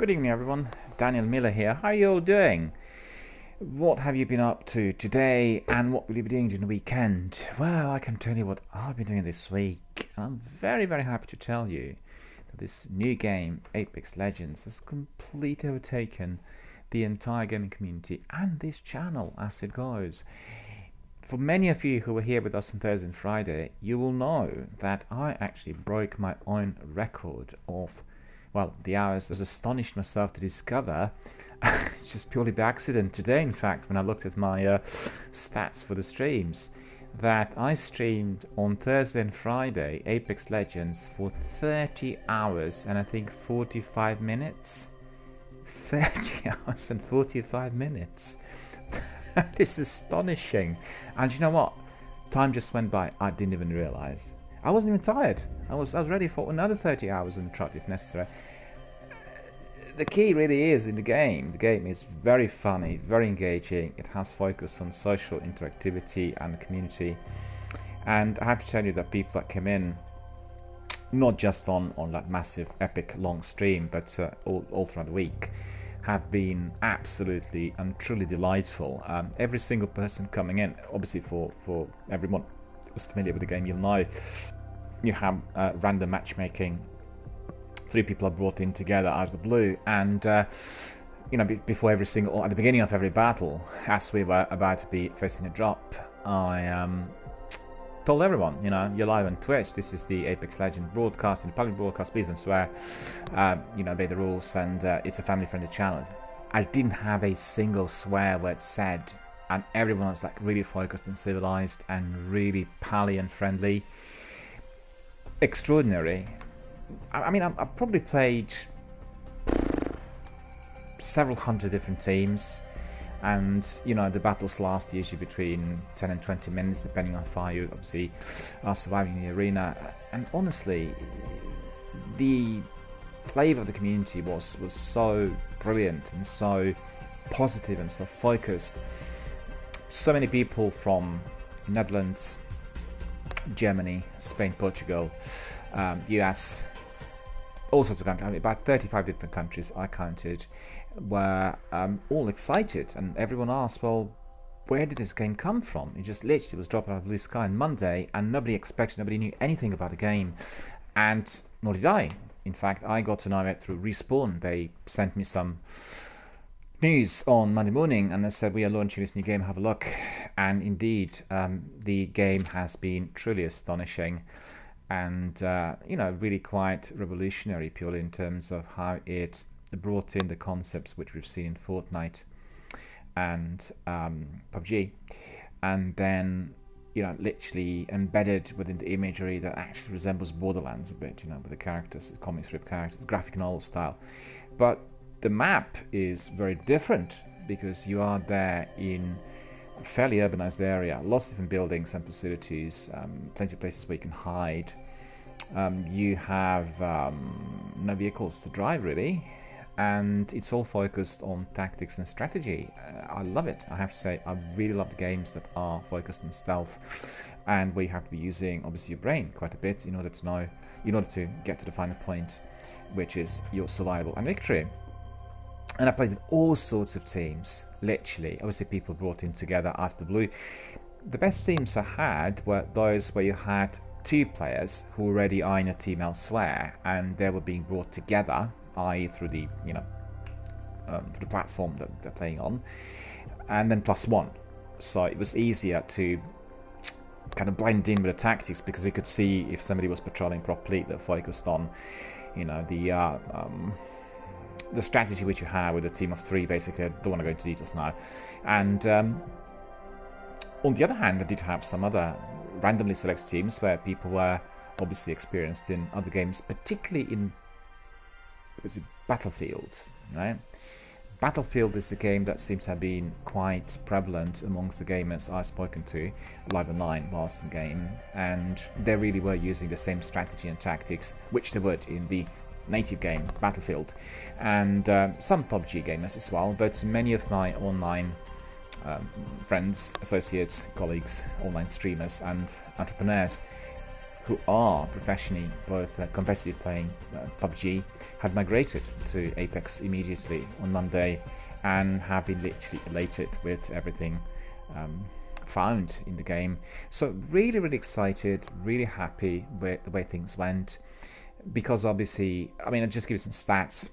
Good evening, everyone. Daniel Miller here. How are you all doing? What have you been up to today, and what will you be doing during the weekend? Well, I can tell you what I've been doing this week. I'm very, very happy to tell you that this new game, Apex Legends, has completely overtaken the entire gaming community and this channel as it goes. For many of you who were here with us on Thursday and Friday, you will know that I actually broke my own record of, well, the hours. I was astonished myself to discover, just purely by accident today, in fact, when I looked at my stats for the streams, that I streamed on Thursday and Friday Apex Legends for 30 hours and I think 45 minutes. 30 hours and 45 minutes. That is astonishing. And you know what? Time just went by. I didn't even realize. I wasn't even tired. I was ready for another 30 hours on the trot if necessary. The key really is in the game. The game is very funny, very engaging. It has focus on social interactivity and the community. And I have to tell you that people that came in, not just on that massive, epic, long stream, but all throughout the week, have been absolutely and truly delightful. Every single person coming in, obviously for everyone who's familiar with the game, you'll know you have random matchmaking. 3 people are brought in together out of the blue, and before every single, at the beginning of every battle, as we were about to be facing a drop, I told everyone, you're live on Twitch. This is the Apex Legends broadcast, and the public broadcast. Please don't swear. Obey the rules, and it's a family-friendly channel. I didn't have a single swear word said, and everyone was like really focused and civilized and really pally and friendly. Extraordinary. I mean, I've probably played several hundred different teams, and the battles last usually between 10 and 20 minutes, depending on how far you obviously are surviving in the arena. And honestly, the flavour of the community was so brilliant and so positive and so focused. So many people from Netherlands, Germany, Spain, Portugal, US, all sorts of countries, about 35 different countries I counted, were all excited, and everyone asked, well, where did this game come from? It just literally was dropped out of the blue sky on Monday, and nobody expected, nobody knew anything about the game, and nor did I. In fact, I got to know it through Respawn. They sent me some news on Monday morning, and they said, we are launching this new game, have a look. And indeed, the game has been truly astonishing, and really quite revolutionary, purely in terms of how it brought in the concepts which we've seen in Fortnite and PUBG, and then literally embedded within the imagery that actually resembles Borderlands a bit, with the characters, the comic strip characters, graphic novel style. But the map is very different, because you are there in a fairly urbanized area, lots of different buildings and facilities, plenty of places where you can hide. You have no vehicles to drive, really, and it's all focused on tactics and strategy. I love it. I have to say, I really love the games that are focused on stealth, and where you have to be using obviously your brain quite a bit in order to get to the final point, which is your survival and victory. And I played with all sorts of teams, literally. Obviously, people brought in together out of the blue. The best teams I had were those where you had 2 players who already are in a team elsewhere, and they were being brought together, i.e. through the through the platform that they're playing on, and then +1. So it was easier to kind of blend in with the tactics, because you could see if somebody was patrolling properly, that focused on the strategy which you have with a team of 3. Basically, I don't want to go into details now. And on the other hand, I did have some other randomly selected teams where people were obviously experienced in other games, particularly in Battlefield, right? Battlefield is the game that seems to have been quite prevalent amongst the gamers I've spoken to live online whilst in game, and they really were using the same strategy and tactics which they would in the native game Battlefield, and some PUBG gamers as well. But many of my online friends, associates, colleagues, online streamers and entrepreneurs who are professionally both competitive playing PUBG had migrated to Apex immediately on Monday and have been literally elated with everything found in the game. So really, really excited, really happy with the way things went, because obviously, I mean, I'll just give you some stats.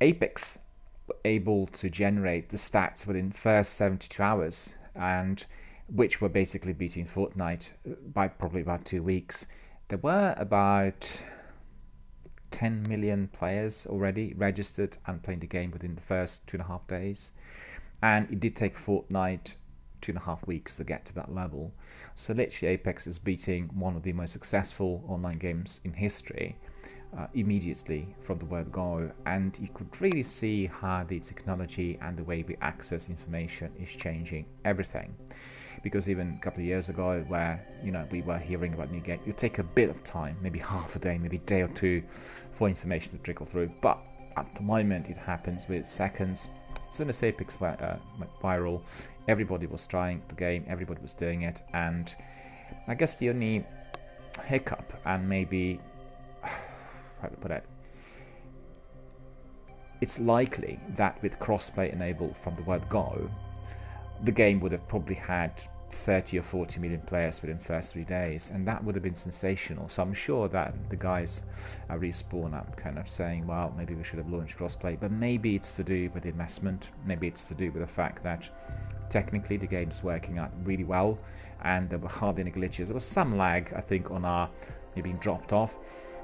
Apex were able to generate the stats within the first 72 hours, and which were basically beating Fortnite by probably about 2 weeks. There were about 10 million players already registered and playing the game within the first 2.5 days. And it did take Fortnite 2.5 weeks to get to that level. So literally Apex is beating one of the most successful online games in history immediately from the word go. And you could really see how the technology and the way we access information is changing everything. Because even a couple of years ago, where we were hearing about new games, it would take a bit of time, maybe half a day, maybe a day or two, for information to trickle through. But at the moment, it happens with seconds. As soon as Apex went viral, everybody was trying the game, everybody was doing it, and I guess the only hiccup, and maybe how to put it, it's likely that with crossplay enabled from the word go, the game would have probably had 30 or 40 million players within the first 3 days, and that would have been sensational. So I'm sure that the guys at Respawn are kind of saying, well, maybe we should have launched crossplay, but maybe it's to do with investment, maybe it's to do with the fact that technically the game's working out really well and there were hardly any glitches. There was some lag, I think, on our being dropped off,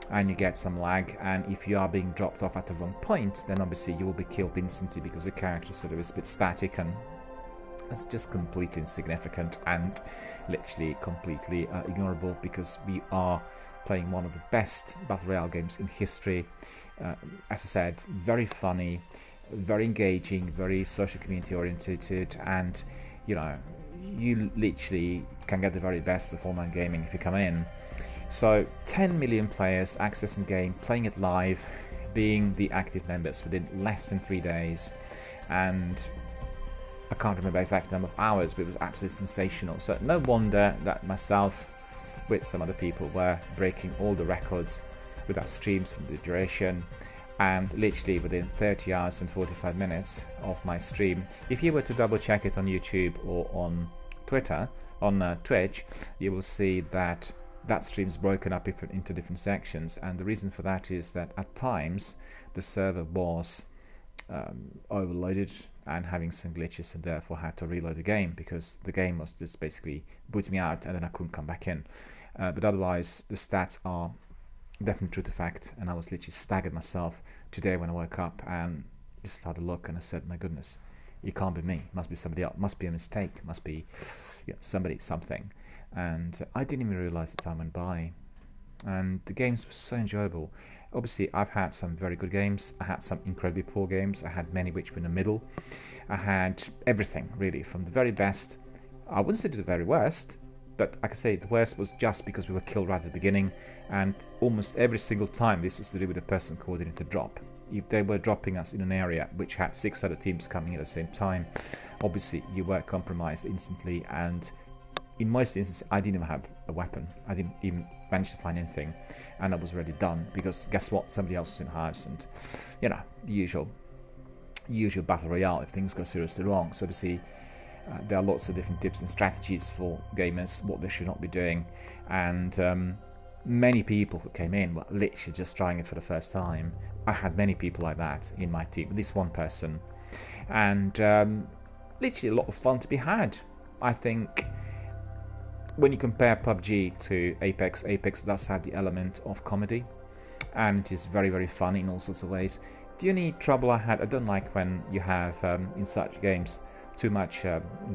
and you get some lag, and if you are being dropped off at the wrong point, then obviously you will be killed instantly because the character sort of is a bit static, and that's just completely insignificant and literally completely ignorable, because we are playing one of the best Battle Royale games in history. As I said, very funny, very engaging, very social community oriented, and you literally can get the very best of online gaming if you come in. So 10 million players accessing game, playing it live, being the active members within less than 3 days, and I can't remember the exact number of hours, but it was absolutely sensational. So no wonder that myself, with some other people, were breaking all the records with our streams and the duration. And literally within 30 hours and 45 minutes of my stream, if you were to double check it on YouTube or on Twitter, on Twitch, you will see that that stream's broken up into different sections. And the reason for that is that at times the server was overloaded and having some glitches, and therefore had to reload the game, because the game was just basically booting me out and then I couldn't come back in. But otherwise the stats are definitely true to fact, and I was literally staggered myself today when I woke up and just had a look, and I said, my goodness, it can't be me, it must be somebody else, must be a mistake, must be somebody, something. And I didn't even realize the time went by, and the games were so enjoyable. Obviously, I've had some very good games, I had some incredibly poor games, I had many which were in the middle. I had everything, really, from the very best, I wouldn't say to the very worst, but I could say the worst was just because we were killed right at the beginning, and almost every single time this was to do with a person coordinated drop. If they were dropping us in an area which had 6 other teams coming in at the same time, obviously you were compromised instantly, and in most instances I didn't even have a weapon, I didn't even manage to find anything, and I was already done, because guess what, somebody else was in the house, and the usual battle royale if things go seriously wrong. So obviously there are lots of different tips and strategies for gamers, what they should not be doing, and many people who came in were literally just trying it for the first time. I had many people like that in my team, at least one person, and literally a lot of fun to be had. I think when you compare PUBG to Apex, Apex does have the element of comedy, and it is very, very funny in all sorts of ways. The only trouble I had, I don't like when you have, in such games, too much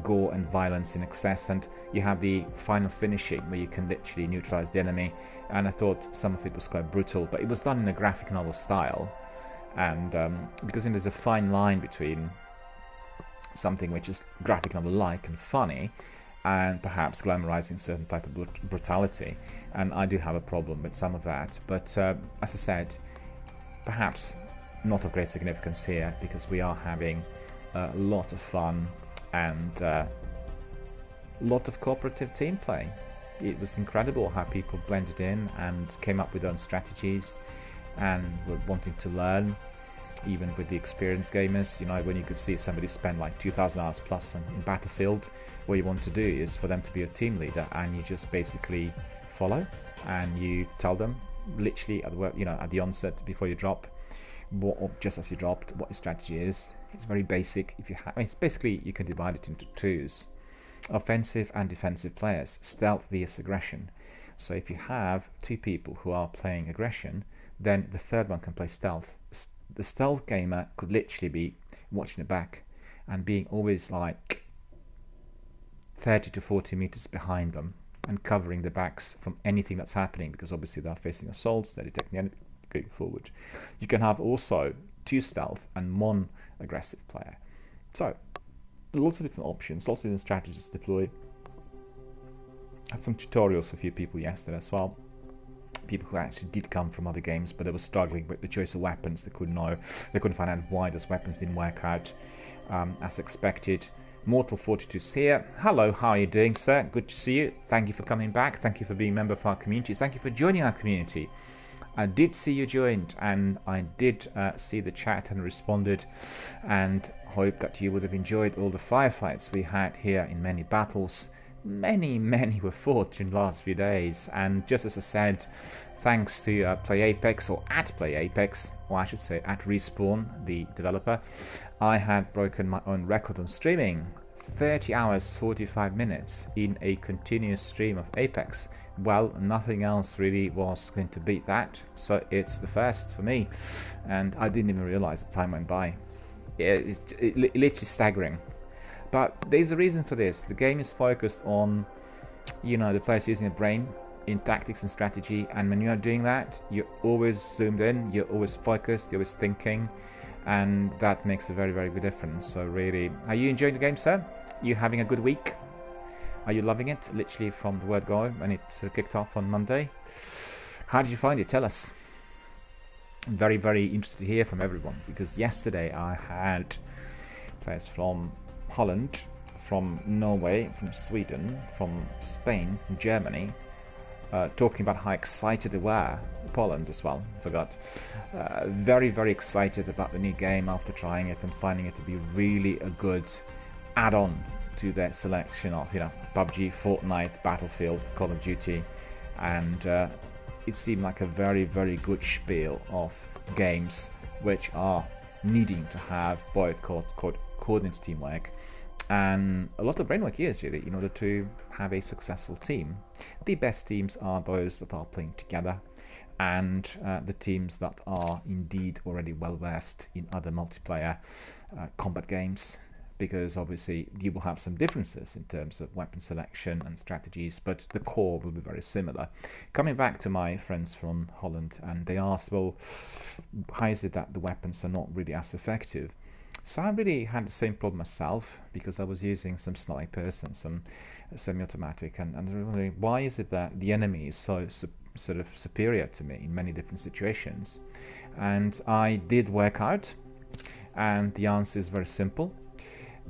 gore and violence in excess, and you have the final finishing where you can literally neutralize the enemy, and I thought some of it was quite brutal, but it was done in a graphic novel style, and because there's a fine line between something which is graphic novel-like and funny, and perhaps glamorizing certain type of brutality, and I do have a problem with some of that. But as I said, perhaps not of great significance here, because we are having a lot of fun and a lot of cooperative team play. it was incredible how people blended in and came up with their own strategies and were wanting to learn, even with the experienced gamers. You know, when you could see somebody spend like 2,000 hours plus in Battlefield, what you want to do is for them to be a team leader, and you just basically follow and you tell them literally at the, you know, at the onset before you drop, what, just as you dropped, what your strategy is. It's very basic. If you have, I mean, it's basically, you can divide it into twos: offensive and defensive players, stealth vs aggression. So if you have two people who are playing aggression, then the third one can play stealth. The stealth gamer could literally be watching the back and being always like 30 to 40 meters behind them and covering the backs from anything that's happening, because obviously they're facing assaults, they're detecting enemy going forward. You can have also two stealth and one aggressive player. So lots of different options, lots of different strategies to deploy. I had some tutorials for a few people yesterday as well. People who actually did come from other games, but they were struggling with the choice of weapons. They couldn't find out why those weapons didn't work out as expected. Mortal 42's here. Hello, how are you doing, sir? Good to see you. Thank you for coming back. Thank you for being a member of our community. Thank you for joining our community. I did see you joined, and I did see the chat and responded, and hope that you would have enjoyed all the firefights we had here in many battles. Many were fought during the last few days, and just as I said, thanks to Play Apex, or at Play Apex, or I should say at Respawn, the developer, I had broken my own record on streaming. 30 hours 45 minutes in a continuous stream of Apex. Well, nothing else really was going to beat that, so it's the first for me, and I didn't even realize the time went by. It's literally staggering. But there's a reason for this. The game is focused on, you know, the players using a brain in tactics and strategy, and when you are doing that, you're always zoomed in, you're always focused, you're always thinking, and that makes a very good difference. So really, are you enjoying the game, sir? You having a good week? Are you loving it? Literally from the word go, when it kicked off on Monday. How did you find it? Tell us. I'm very interested to hear from everyone, because yesterday I had players from Holland, from Norway, from Sweden, from Spain, from Germany, talking about how excited they were. Poland as well, forgot. Very excited about the new game after trying it and finding it to be really a good add-on to their selection of, you know, PUBG, Fortnite, Battlefield, Call of Duty, and it seemed like a very good spiel of games which are needing to have both coordinated teamwork and a lot of brainwork years, really, in order to have a successful team. The best teams are those that are playing together, and the teams that are indeed already well versed in other multiplayer combat games, because obviously you will have some differences in terms of weapon selection and strategies, but the core will be very similar. Coming back to my friends from Holland, and they asked, well, how is it that the weapons are not really as effective? So I really had the same problem myself, because I was using some snipers and some semi-automatic, and really, why is it that the enemy is so sort of superior to me in many different situations? And I did work out, and the answer is very simple.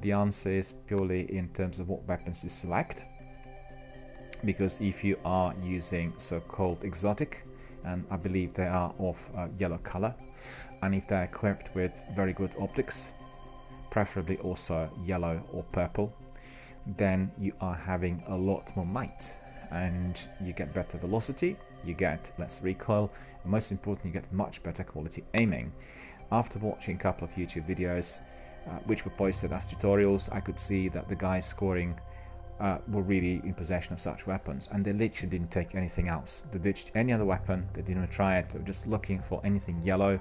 The answer is purely in terms of what weapons you select, because if you are using so-called exotic, and I believe they are of yellow color, and if they're equipped with very good optics, preferably also yellow or purple, then you are having a lot more might, and you get better velocity, you get less recoil, and most importantly, you get much better quality aiming. After watching a couple of YouTube videos which were posted as tutorials, I could see that the guys scoring were really in possession of such weapons, and they literally didn't take anything else. They ditched any other weapon, they didn't try it, they were just looking for anything yellow,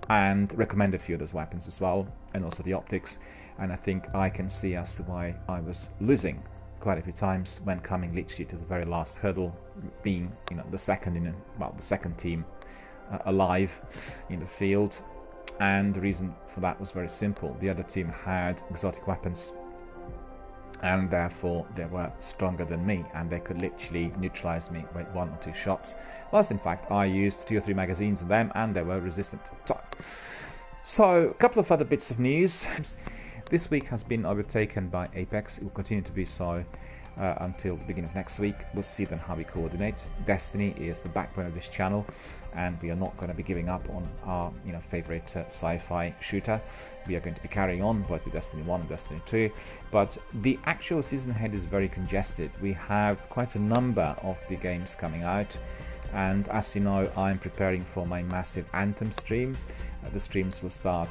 and recommended a few of those weapons as well, and also the optics. And I think I can see as to why I was losing quite a few times when coming literally to the very last hurdle, being, you know, the second team alive in the field. And the reason for that was very simple. The other team had exotic weapons, and therefore they were stronger than me, and they could literally neutralize me with 1 or 2 shots. Whilst in fact I used 2 or 3 magazines on them, and they were resistant. So a couple of other bits of news. This week has been overtaken by Apex. It will continue to be so. until the beginning of next week. We'll see then how we coordinate. Destiny is the backbone of this channel, and we are not going to be giving up on our favorite sci-fi shooter. We are going to be carrying on both with Destiny 1 and Destiny 2, but the actual season ahead is very congested. We have quite a number of the games coming out, and as you know, I'm preparing for my massive Anthem stream. The streams will start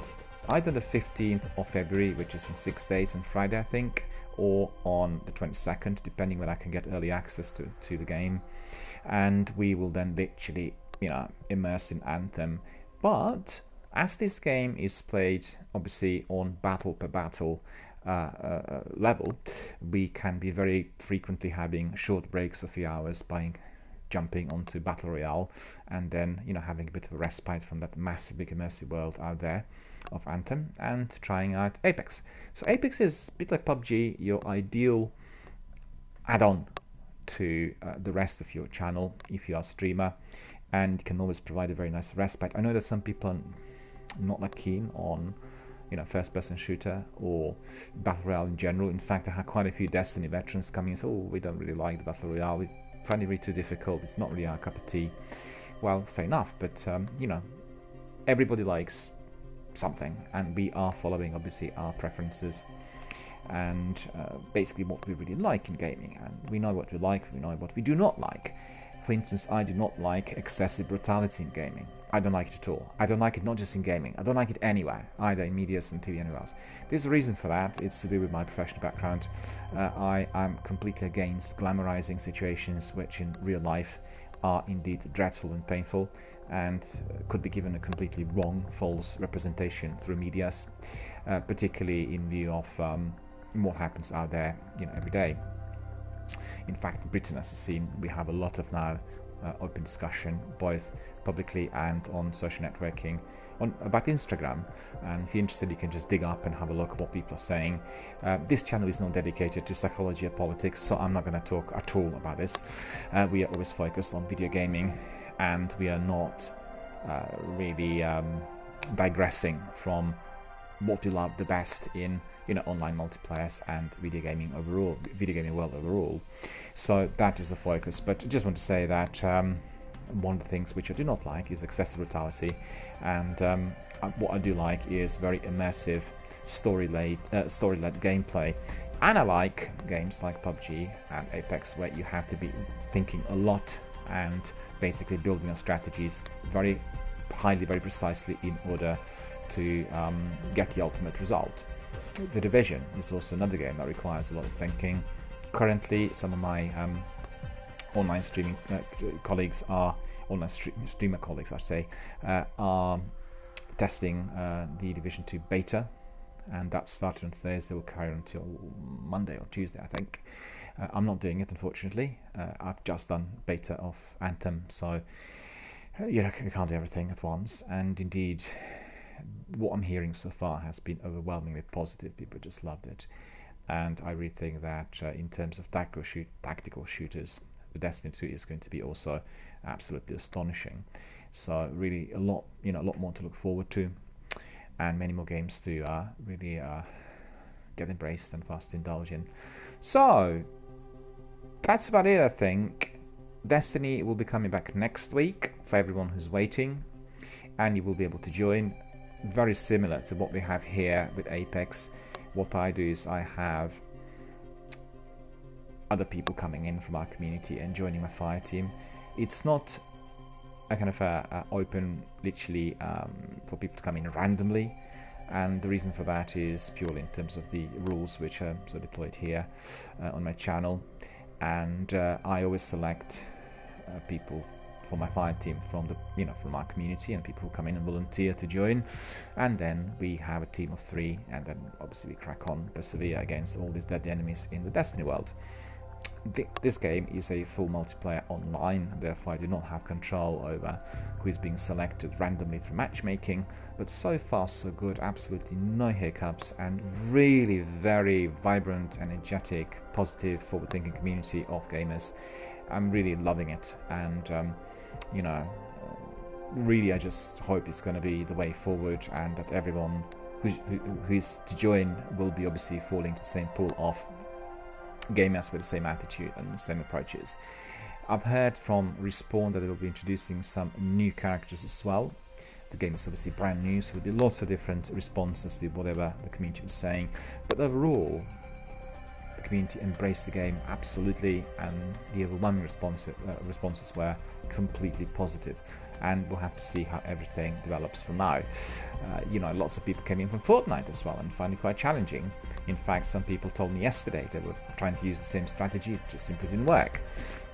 either the 15th of February, which is in 6 days, and Friday I think, or on the 22nd, depending when I can get early access to the game. And we will then literally, immerse in Anthem. But as this game is played, obviously, on battle per battle level, we can be very frequently having short breaks of a few hours by jumping onto Battle Royale, and then having a bit of a respite from that massive big immersive world out there of Anthem, and trying out Apex. So Apex is a bit like PUBG, your ideal add-on to the rest of your channel if you are a streamer, and can always provide a very nice respite. I know that some people are not that keen on first-person shooter or Battle Royale in general. In fact, I had quite a few Destiny veterans coming and say, oh, we don't really like the Battle Royale, we find it really too difficult, it's not really our cup of tea. Well, fair enough, but everybody likes something, and we are following obviously our preferences and basically what we really like in gaming, and we know what we like, we know what we do not like. For instance, I do not like excessive brutality in gaming. I don't like it at all. I don't like it not just in gaming, I don't like it anywhere, either in media and TV, anywhere else. There's a reason for that. It's to do with my professional background. I am completely against glamorizing situations which in real life are indeed dreadful and painful, and could be given a completely wrong, false representation through medias, particularly in view of what happens out there every day. In fact, in Britain, as a scene, we have a lot of now open discussion, both publicly and on social networking, about Instagram. And if you're interested, you can just dig up and have a look at what people are saying. This channel is not dedicated to psychology or politics, so I'm not going to talk at all about this. We are always focused on video gaming, and we are not really digressing from what we love the best in online multiplayers and video gaming world overall. So that is the focus. But I just want to say that one of the things which I do not like is excessive brutality, and what I do like is very immersive story-led gameplay. And I like games like PUBG and Apex, where you have to be thinking a lot and basically building your strategies very highly, very precisely in order to get the ultimate result. The Division is also another game that requires a lot of thinking. Currently, some of my online streaming colleagues are streamer colleagues, I say, are testing the Division 2 beta, and that started on Thursday. Will carry on until Monday or Tuesday, I think. I'm not doing it, unfortunately. I've just done beta of Anthem, so you can't do everything at once. And indeed, what I'm hearing so far has been overwhelmingly positive. People just loved it, and I really think that in terms of tactical shooters, the Destiny 2 is going to be also absolutely astonishing. So really a lot more to look forward to, and many more games to really get embraced and fast indulge in. So that's about it, I think. Destiny will be coming back next week for everyone who's waiting, and you will be able to join. Very similar to what we have here with Apex. What I do is I have other people coming in from our community and joining my fire team. It's not a kind of open, literally, for people to come in randomly, and the reason for that is purely in terms of the rules which are so deployed here on my channel, and I always select people for my fire team from from our community, and people who come in and volunteer to join, and then we have a team of 3, and then obviously we crack on, persevere against all these deadly enemies in the Destiny world. This game is a full multiplayer online, therefore I do not have control over who is being selected randomly through matchmaking, but so far so good, absolutely no hiccups, and really very vibrant, energetic, positive, forward-thinking community of gamers. I'm really loving it, and really I just hope it's going to be the way forward, and that everyone who is to join will be obviously falling to the same pool of gamers with the same attitude and the same approaches. I've heard from Respawn that they will be introducing some new characters as well. The game is obviously brand new, so there'll be lots of different responses to whatever the community was saying. But overall, the community embraced the game absolutely, and the overwhelming responses were completely positive. And we'll have to see how everything develops from now. Lots of people came in from Fortnite as well and found it quite challenging. In fact, some people told me yesterday they were trying to use the same strategy, it just simply didn't work.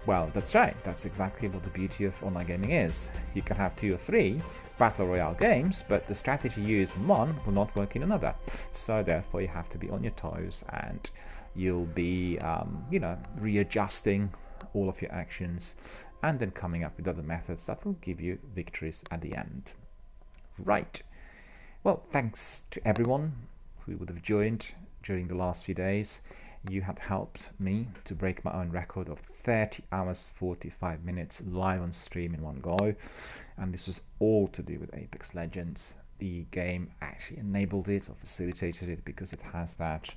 Well, that's right. That's exactly what the beauty of online gaming is. You can have 2 or 3 battle royale games, but the strategy used in one will not work in another. So therefore, you have to be on your toes, and you'll be, readjusting all of your actions, and then coming up with other methods that will give you victories at the end. Right. Well, thanks to everyone who would have joined during the last few days. You had helped me to break my own record of 30 hours 45 minutes live on stream in one go, and this was all to do with Apex Legends. The game actually enabled it or facilitated it because it has that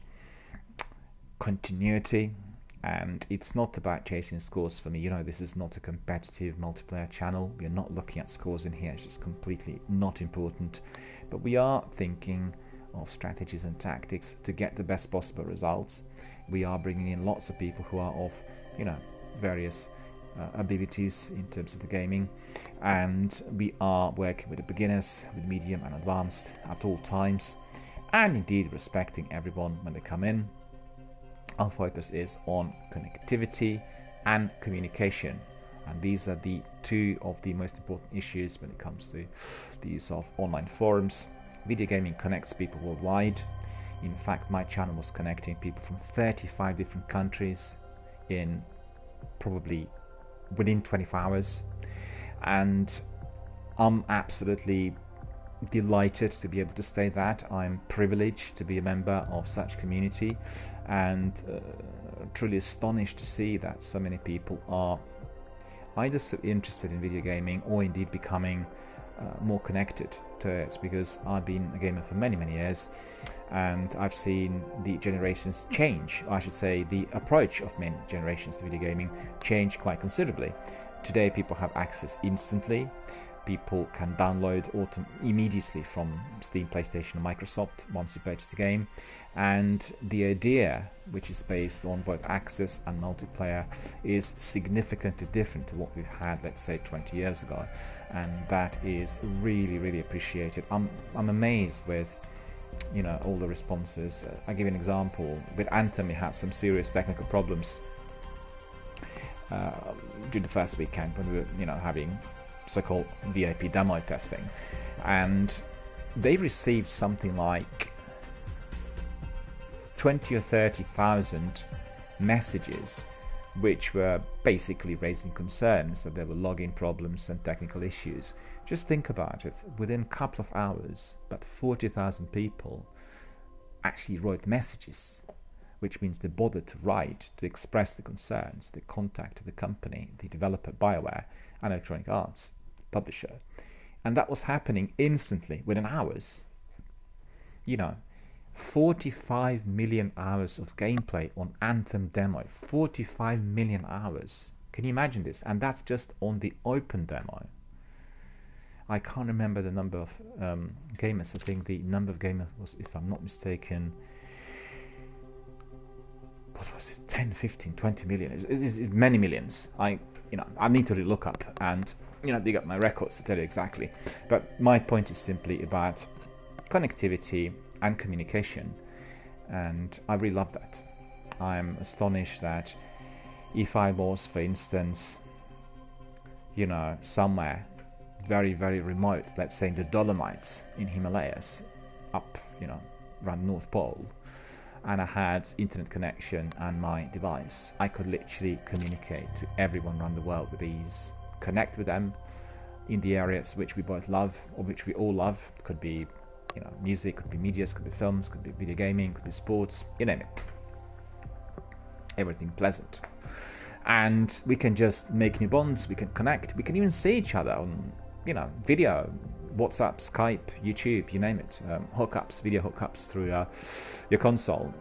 continuity, and it's not about chasing scores for me. This is not a competitive multiplayer channel. We are not looking at scores in here. It's just completely not important, but we are thinking of strategies and tactics to get the best possible results. We are bringing in lots of people who are of various abilities in terms of the gaming, and we are working with the beginners, with medium and advanced at all times, and indeed respecting everyone when they come in. Our focus is on connectivity and communication, and these are the 2 of the most important issues when it comes to the use of online forums. Video gaming connects people worldwide. In fact, my channel was connecting people from 35 different countries in probably within 24 hours, and I'm absolutely delighted to be able to say that. I'm privileged to be a member of such community, and truly astonished to see that so many people are either so interested in video gaming or indeed becoming more connected to it, because I've been a gamer for many years, and I've seen the generations change, or I should say the approach of many generations to video gaming change quite considerably. Today people have access instantly. People can download immediately from Steam, PlayStation and Microsoft once you purchase the game, and the idea, which is based on both access and multiplayer, is significantly different to what we've had, let's say, 20 years ago, and that is really appreciated. I'm amazed with all the responses. I'll give you an example. With Anthem, we had some serious technical problems during the first weekend when we were having so-called VIP demo testing, and they received something like 20 or 30,000 messages which were basically raising concerns that there were login problems and technical issues. Just think about it. Within a couple of hours, about 40,000 people actually wrote messages, which means they bothered to write to express the concerns. They contacted the company, the developer BioWare, and Electronic Arts publisher, and that was happening instantly within hours. 45 million hours of gameplay on Anthem demo. 45 million hours. Can you imagine this? And that's just on the open demo. I can't remember the number of gamers. I think the number of gamers was, if I'm not mistaken, what was it, 10, 15, 20 million. It's many millions. I need to look up and dig up my records to tell you exactly. But my point is simply about connectivity and communication, and I really love that. I'm astonished that if I was, for instance, somewhere very remote, let's say in the Dolomites in Himalayas, up around North Pole, and I had internet connection and my device, I could literally communicate to everyone around the world with ease, connect with them in the areas which we both love, or which we all love. It could be music, could be media, could be films, could be video gaming, could be sports, you name it. Everything pleasant. And we can just make new bonds, we can connect, we can even see each other on video, WhatsApp, Skype, YouTube, you name it. Hookups, video hookups through your console.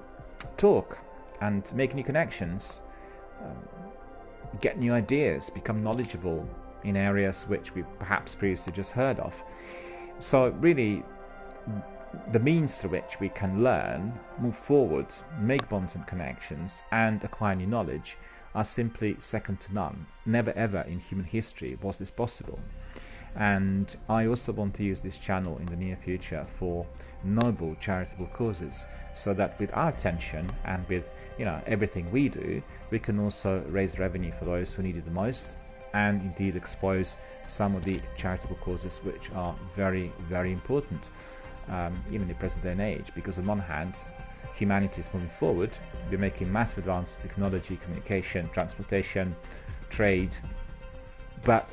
Talk and make new connections, get new ideas, become knowledgeable in areas which we perhaps previously just heard of. So really, the means through which we can learn, move forward, make bonds and connections, and acquire new knowledge are simply second to none. Never ever in human history was this possible. And I also want to use this channel in the near future for noble charitable causes, so that with our attention and with everything we do, we can also raise revenue for those who need it the most, and indeed expose some of the charitable causes which are very, very important, even in the present day and age. Because on one hand, humanity is moving forward, we're making massive advances in technology, communication, transportation, trade, but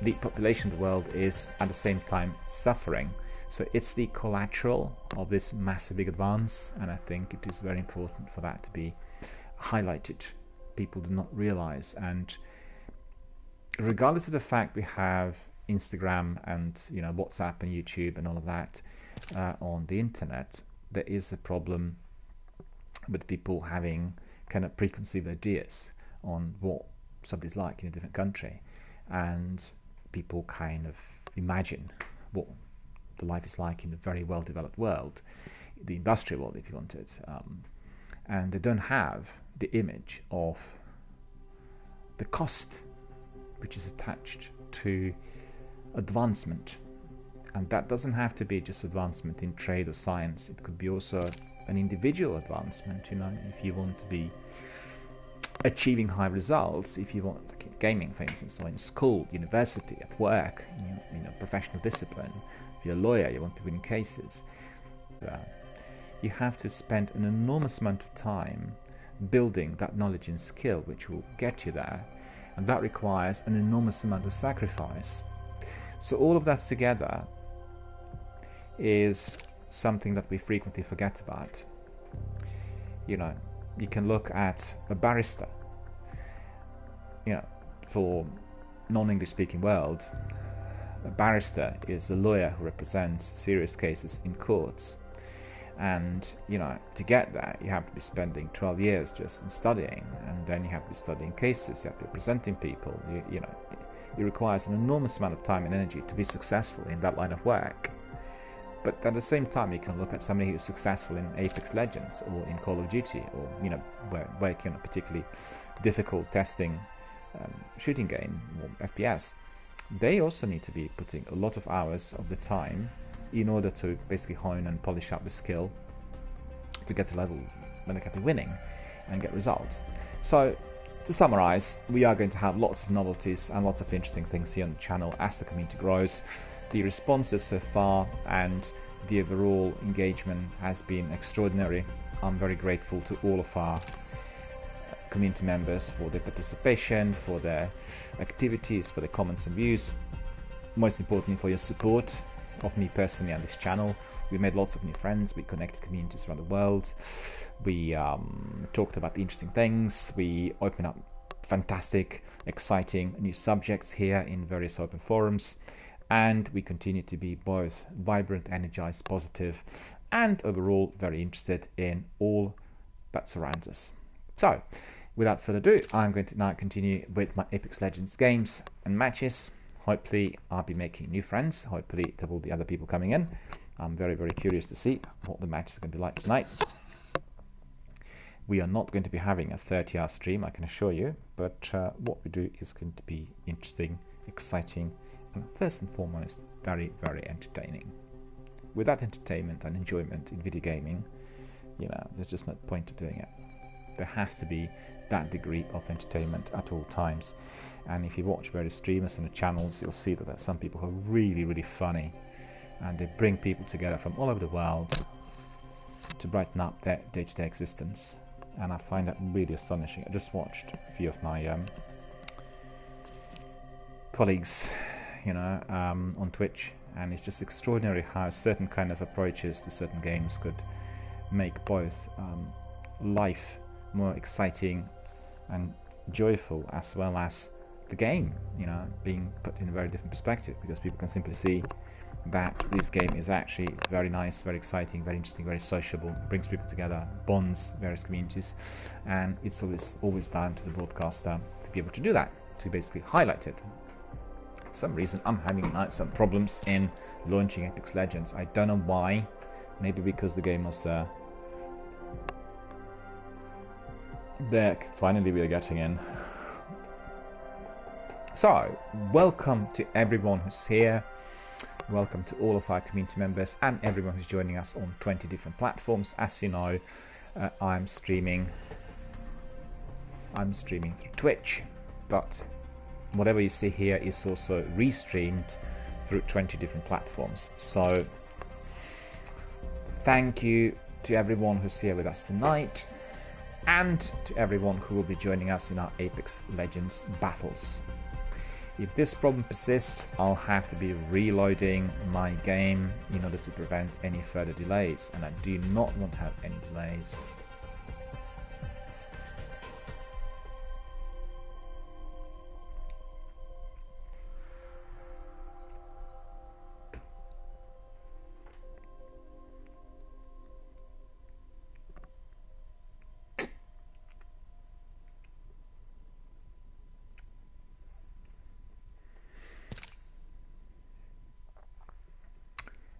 the population of the world is at the same time suffering. So it's the collateral of this massive big advance, and I think it is very important for that to be highlighted. People do not realize, and regardless of the fact we have Instagram and WhatsApp and YouTube and all of that on the internet, there is a problem with people having kind of preconceived ideas on what somebody's like in a different country, and people kind of imagine what the life is like in a very well developed world, the industrial world if you want it, and they don't have the image of the cost which is attached to advancement. And that doesn't have to be just advancement in trade or science. It could be also an individual advancement, if you want to be achieving high results, if you want gaming, for instance, or in school, university, at work, professional discipline. If you're a lawyer, you want to win cases. You have to spend an enormous amount of time building that knowledge and skill which will get you there, and that requires an enormous amount of sacrifice. So all of that together is something that we frequently forget about. You can look at a barrister. For non-English speaking world, a barrister is a lawyer who represents serious cases in courts. And to get there, you have to be spending 12 years just in studying, and then you have to be studying cases, you have to be presenting people. It requires an enormous amount of time and energy to be successful in that line of work. But at the same time, you can look at somebody who's successful in Apex Legends or in Call of Duty, or working on a particularly difficult testing shooting game or FPS. They also need to be putting a lot of hours of the time in order to basically hone and polish up the skill to get to level when they can be winning and get results. So to summarize, we are going to have lots of novelties and lots of interesting things here on the channel as the community grows. The responses so far and the overall engagement has been extraordinary. I'm very grateful to all of our community members for their participation, for their activities, for their comments and views. Most importantly, for your support of me personally and this channel. We made lots of new friends, we connected communities around the world, we talked about interesting things, we opened up fantastic, exciting new subjects here in various open forums, and we continue to be both vibrant, energized, positive, and overall very interested in all that surrounds us. So, without further ado, I'm going to now continue with my Apex Legends games and matches. Hopefully I'll be making new friends. Hopefully there will be other people coming in. I'm very, very curious to see what the match is going to be like tonight. We are not going to be having a 30-hour stream, I can assure you, but what we do is going to be interesting, exciting, and first and foremost, very, very entertaining. Without entertainment and enjoyment in video gaming, there's just no point of doing it. There has to be that degree of entertainment at all times. And if you watch various streamers and the channels, you'll see that there are some people who are really, really funny, and they bring people together from all over the world to brighten up their day-to-day existence. And I find that really astonishing. I just watched a few of my colleagues, on Twitch, and it's just extraordinary how certain kind of approaches to certain games could make both life more exciting and joyful, as well as the game, you know, being put in a very different perspective, because people can simply see that this game is actually very nice, very exciting, very interesting, very sociable, brings people together, bonds various communities, and it's always down to the broadcaster to be able to do that, to basically highlight it. For some reason I'm having now some problems in launching Apex Legends. I don't know why. Maybe because the game was there. Finally we are getting in. So, welcome to everyone who's here. Welcome to all of our community members and everyone who's joining us on 20 different platforms. As you know, I'm streaming through Twitch, but whatever you see here is also restreamed through 20 different platforms. So, thank you to everyone who's here with us tonight, and to everyone who will be joining us in our Apex Legends battles. If this problem persists, I'll have to be reloading my game in order to prevent any further delays, and I do not want to have any delays.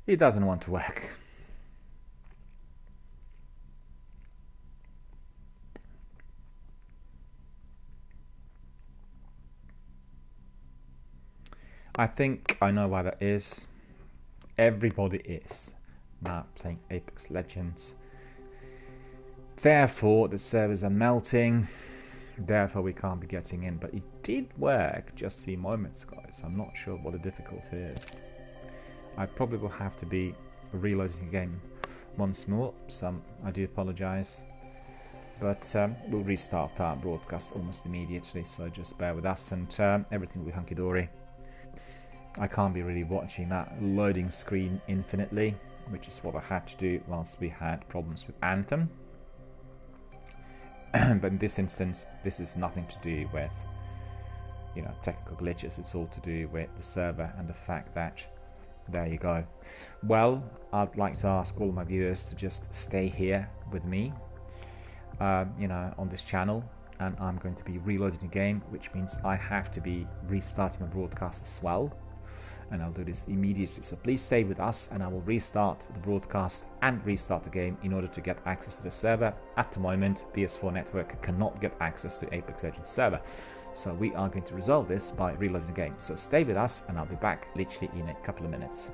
It doesn't want to work. I think I know why that is. Everybody is now playing Apex Legends. Therefore, the servers are melting. Therefore, we can't be getting in. But it did work just a few moments ago, so I'm not sure what the difficulty is. I probably will have to be reloading the game once more, so I do apologise. But we'll restart our broadcast almost immediately, so just bear with us and everything will be hunky-dory. I can't be really watching that loading screen infinitely, which is what I had to do whilst we had problems with Anthem. But in this instance, this is nothing to do with, you know, technical glitches. It's all to do with the server and the fact that there you go. Well, I'd like to ask all my viewers to just stay here with me, you know, on this channel, and I'm going to be reloading the game, which means I have to be restarting my broadcast as well, and I'll do this immediately. So please stay with us, and I will restart the broadcast and restart the game in order to get access to the server. At the moment, PS4 network cannot get access to Apex Legends server. So we are going to resolve this by reloading the game. So stay with us and I'll be back literally in a couple of minutes.